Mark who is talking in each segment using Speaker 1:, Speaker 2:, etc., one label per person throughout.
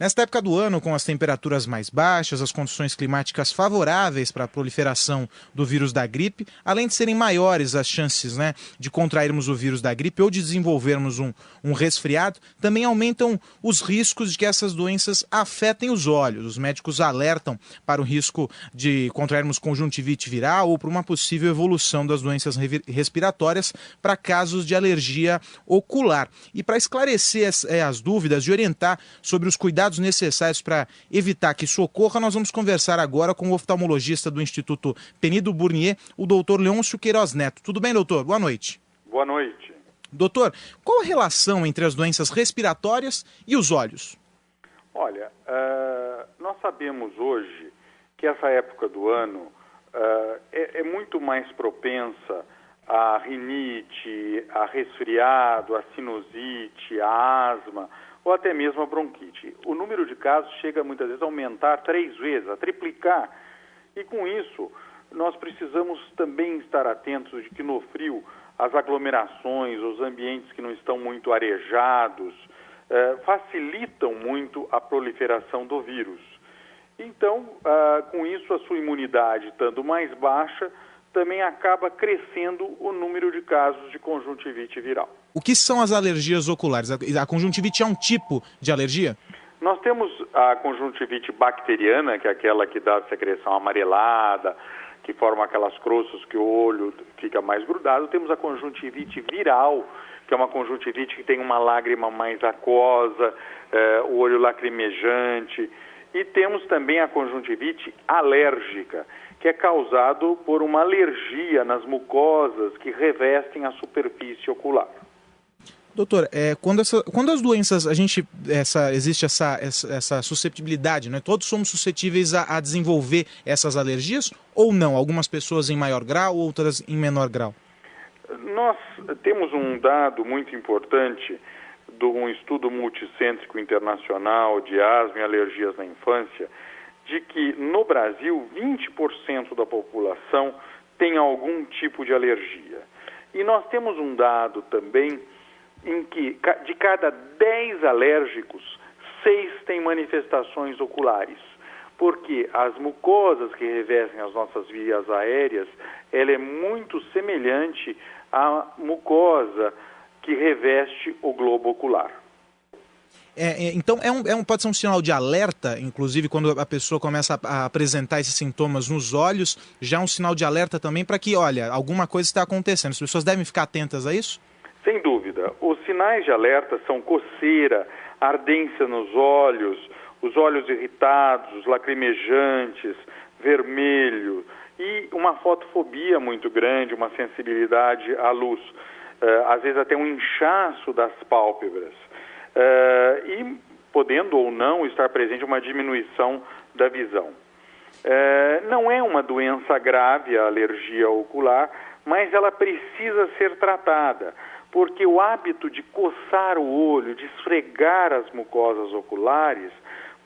Speaker 1: Nesta época do ano, com as temperaturas mais baixas, as condições climáticas favoráveis para a proliferação do vírus da gripe, além de serem maiores as chances, de contrairmos o vírus da gripe ou de desenvolvermos um resfriado, também aumentam os riscos de que essas doenças afetem os olhos. Os médicos alertam para o risco de contrairmos conjuntivite viral ou para uma possível evolução das doenças respiratórias para casos de alergia ocular. E para esclarecer as dúvidas e orientar sobre os cuidados necessários para evitar que isso ocorra, nós vamos conversar agora com o oftalmologista do Instituto Penido Burnier, o doutor Leôncio Queiroz Neto. Tudo bem, doutor? Boa noite.
Speaker 2: Boa noite.
Speaker 1: Doutor, qual a relação entre as doenças respiratórias e os olhos?
Speaker 2: Olha, nós sabemos hoje que essa época do ano é muito mais propensa a rinite, a resfriado, a sinusite, a asma ou até mesmo a bronquite. O número de casos chega muitas vezes a aumentar 3 vezes, a triplicar. E com isso, nós precisamos também estar atentos de que no frio as aglomerações, os ambientes que não estão muito arejados, facilitam muito a proliferação do vírus. Então, com isso, a sua imunidade, estando mais baixa, também acaba crescendo o número de casos de conjuntivite viral.
Speaker 1: O que são as alergias oculares? A conjuntivite é um tipo de alergia?
Speaker 2: Nós temos a conjuntivite bacteriana, que é aquela que dá secreção amarelada, que forma aquelas croças que o olho fica mais grudado. Temos a conjuntivite viral, que é uma conjuntivite que tem uma lágrima mais aquosa, o olho lacrimejante. E temos também a conjuntivite alérgica, que é causado por uma alergia nas mucosas que revestem a superfície ocular.
Speaker 1: Doutor, quando as doenças, existe essa susceptibilidade, todos somos suscetíveis a desenvolver essas alergias ou não? Algumas pessoas em maior grau, outras em menor grau?
Speaker 2: Nós temos um dado muito importante de um estudo multicêntrico internacional de asma e alergias na infância, de que no Brasil 20% da população tem algum tipo de alergia. E nós temos um dado também em que de cada 10 alérgicos, 6 têm manifestações oculares, porque as mucosas que revestem as nossas vias aéreas, ela é muito semelhante à mucosa que reveste o globo ocular.
Speaker 1: Então, pode ser um sinal de alerta, inclusive quando a pessoa começa a apresentar esses sintomas nos olhos, já é um sinal de alerta também para que, olha, alguma coisa está acontecendo. As pessoas devem ficar atentas a isso?
Speaker 2: Sem dúvida. Os sinais de alerta são coceira, ardência nos olhos, os olhos irritados, lacrimejantes, vermelho e uma fotofobia muito grande, uma sensibilidade à luz. Às vezes até um inchaço das pálpebras. E podendo ou não estar presente uma diminuição da visão. Não é uma doença grave a alergia ocular, mas ela precisa ser tratada, porque o hábito de coçar o olho, de esfregar as mucosas oculares,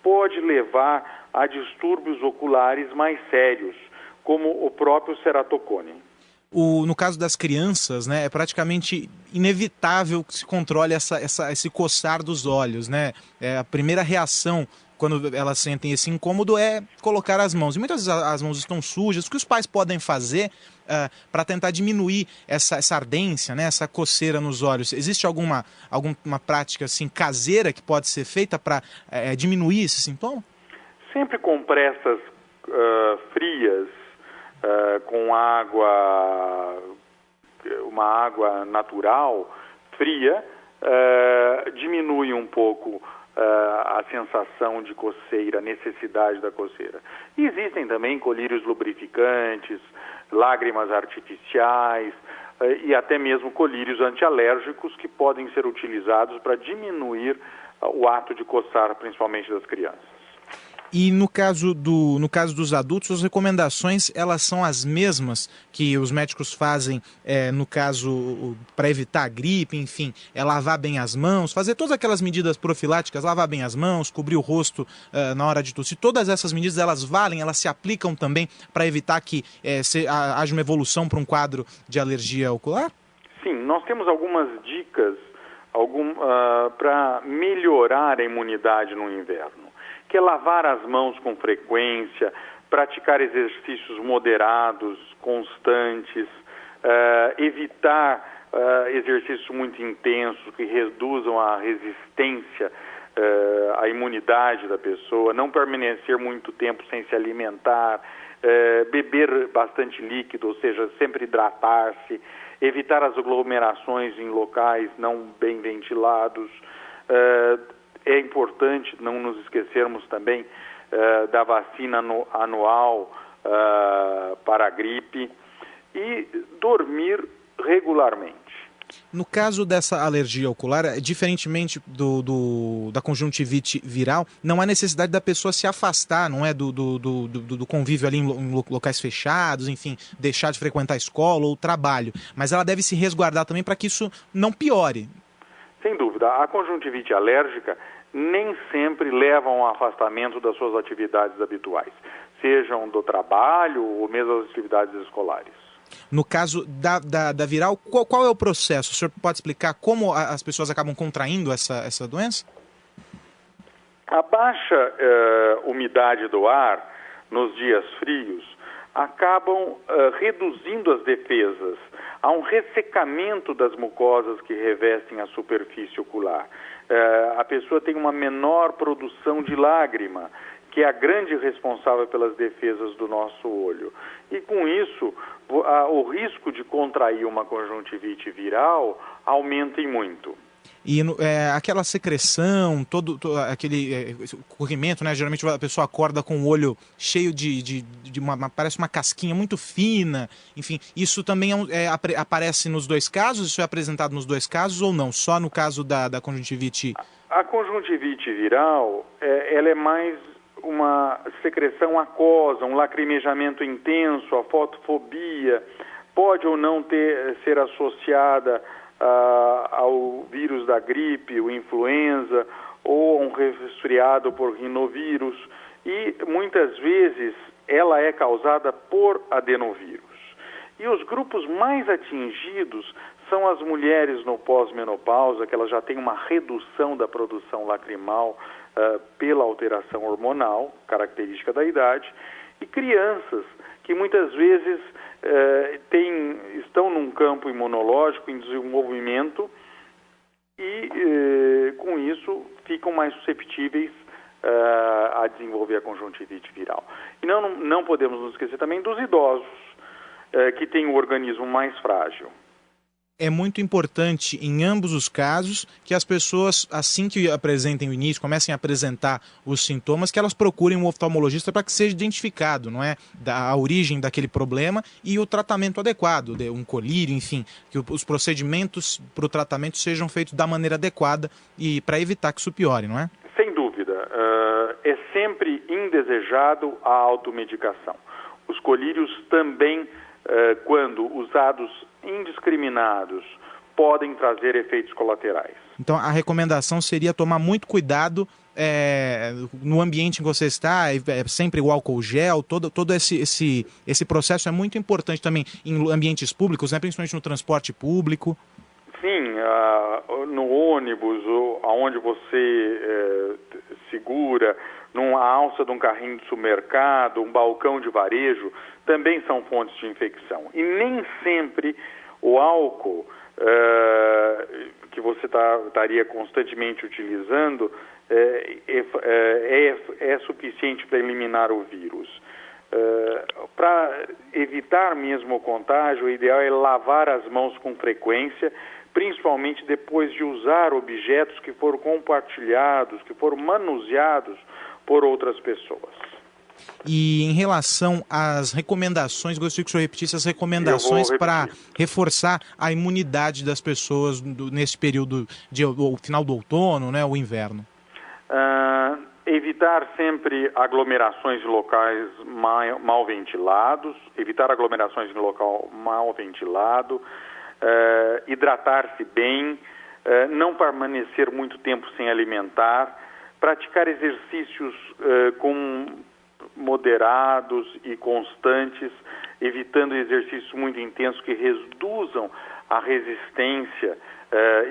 Speaker 2: pode levar a distúrbios oculares mais sérios, como o próprio ceratocone.
Speaker 1: No caso das crianças, é praticamente inevitável que se controle esse coçar dos olhos, A primeira reação quando elas sentem esse incômodo é colocar as mãos. E muitas vezes as mãos estão sujas. O que os pais podem fazer para tentar diminuir essa ardência, essa coceira nos olhos? Existe alguma prática assim, caseira que pode ser feita para diminuir esse sintoma?
Speaker 2: Sempre compressas frias, com uma água natural, fria, diminui um pouco a sensação de coceira, a necessidade da coceira. E existem também colírios lubrificantes, lágrimas artificiais e até mesmo colírios antialérgicos que podem ser utilizados para diminuir o ato de coçar, principalmente das crianças.
Speaker 1: E no caso dos adultos, as recomendações elas são as mesmas que os médicos fazem, no caso, para evitar a gripe, enfim, lavar bem as mãos, fazer todas aquelas medidas profiláticas, lavar bem as mãos, cobrir o rosto na hora de tossir. Todas essas medidas, elas valem, elas se aplicam também para evitar que haja uma evolução para um quadro de alergia ocular?
Speaker 2: Sim, nós temos algumas dicas para melhorar a imunidade no inverno, que é lavar as mãos com frequência, praticar exercícios moderados, constantes, evitar exercícios muito intensos que reduzam a resistência, a imunidade da pessoa, não permanecer muito tempo sem se alimentar, beber bastante líquido, ou seja, sempre hidratar-se, evitar as aglomerações em locais não bem ventilados. É importante não nos esquecermos também da vacina anual para a gripe e dormir regularmente.
Speaker 1: No caso dessa alergia ocular, diferentemente da conjuntivite viral, não há necessidade da pessoa se afastar, não é, do convívio ali em locais fechados, enfim, deixar de frequentar a escola ou trabalho. Mas ela deve se resguardar também para que isso não piore.
Speaker 2: Sem dúvida. A conjuntivite alérgica nem sempre leva a um afastamento das suas atividades habituais, sejam do trabalho ou mesmo das atividades escolares.
Speaker 1: No caso da viral, qual é o processo? O senhor pode explicar como as pessoas acabam contraindo essa doença?
Speaker 2: A baixa umidade do ar nos dias frios acabam reduzindo as defesas. Há um ressecamento das mucosas que revestem a superfície ocular. A pessoa tem uma menor produção de lágrima, que é a grande responsável pelas defesas do nosso olho. E com isso, o risco de contrair uma conjuntivite viral aumenta em muito.
Speaker 1: E aquela secreção, todo aquele corrimento, né? Geralmente a pessoa acorda com o olho cheio parece uma casquinha muito fina, enfim, isso também aparece nos dois casos? Isso é apresentado nos dois casos ou não? Só no caso da conjuntivite?
Speaker 2: A conjuntivite viral, ela é mais uma secreção aquosa, um lacrimejamento intenso, a fotofobia, pode ou não ser associada ao vírus da gripe, o influenza, ou um resfriado por rinovírus, e muitas vezes ela é causada por adenovírus. E os grupos mais atingidos são as mulheres no pós-menopausa, que elas já têm uma redução da produção lacrimal pela alteração hormonal, característica da idade, e crianças que muitas vezes estão num campo imunológico em desenvolvimento e, com isso, ficam mais susceptíveis a desenvolver a conjuntivite viral. E não podemos nos esquecer também dos idosos, que têm o organismo mais frágil.
Speaker 1: É muito importante, em ambos os casos, que as pessoas, assim que apresentem o início, comecem a apresentar os sintomas, que elas procurem um oftalmologista para que seja identificado, não é, a origem daquele problema e o tratamento adequado, um colírio, enfim, que os procedimentos para o tratamento sejam feitos da maneira adequada e para evitar que isso piore, não é?
Speaker 2: Sem dúvida. É sempre indesejado a automedicação. Os colírios também, quando usados indiscriminados, podem trazer efeitos colaterais.
Speaker 1: Então a recomendação seria tomar muito cuidado no ambiente em que você está, sempre o álcool gel, todo esse processo é muito importante também em ambientes públicos, né, principalmente no transporte público.
Speaker 2: Sim, no ônibus, onde você segura, numa alça de um carrinho de supermercado, um balcão de varejo, também são fontes de infecção. E nem sempre o álcool que você estaria constantemente utilizando é suficiente para eliminar o vírus. Para evitar mesmo o contágio, o ideal é lavar as mãos com frequência, principalmente depois de usar objetos que foram compartilhados, que foram manuseados por outras pessoas.
Speaker 1: E em relação às recomendações, gostaria que o senhor repetisse as recomendações para reforçar a imunidade das pessoas nesse período o final do outono, né, o inverno.
Speaker 2: Evitar sempre aglomerações em locais mal ventilados, evitar aglomerações em local mal ventilado, hidratar-se bem, não permanecer muito tempo sem alimentar, praticar exercícios moderados e constantes, evitando exercícios muito intensos que reduzam a resistência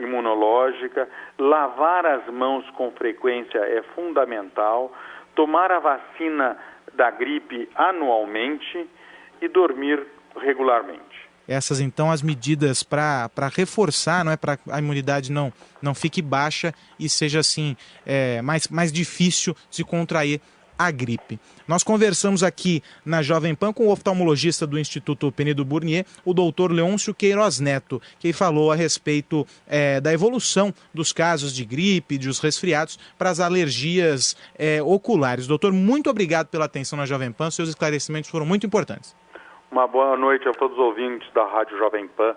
Speaker 2: imunológica, lavar as mãos com frequência é fundamental, tomar a vacina da gripe anualmente e dormir regularmente.
Speaker 1: Essas, então, as medidas para reforçar, não é, para a imunidade não fique baixa e seja, assim, mais difícil de contrair a gripe. Nós conversamos aqui na Jovem Pan com o oftalmologista do Instituto Penedo Burnier, o doutor Leôncio Queiroz Neto, que falou a respeito da evolução dos casos de gripe, dos resfriados, para as alergias oculares. Doutor, muito obrigado pela atenção na Jovem Pan, seus esclarecimentos foram muito importantes.
Speaker 2: Uma boa noite a todos os ouvintes da Rádio Jovem Pan.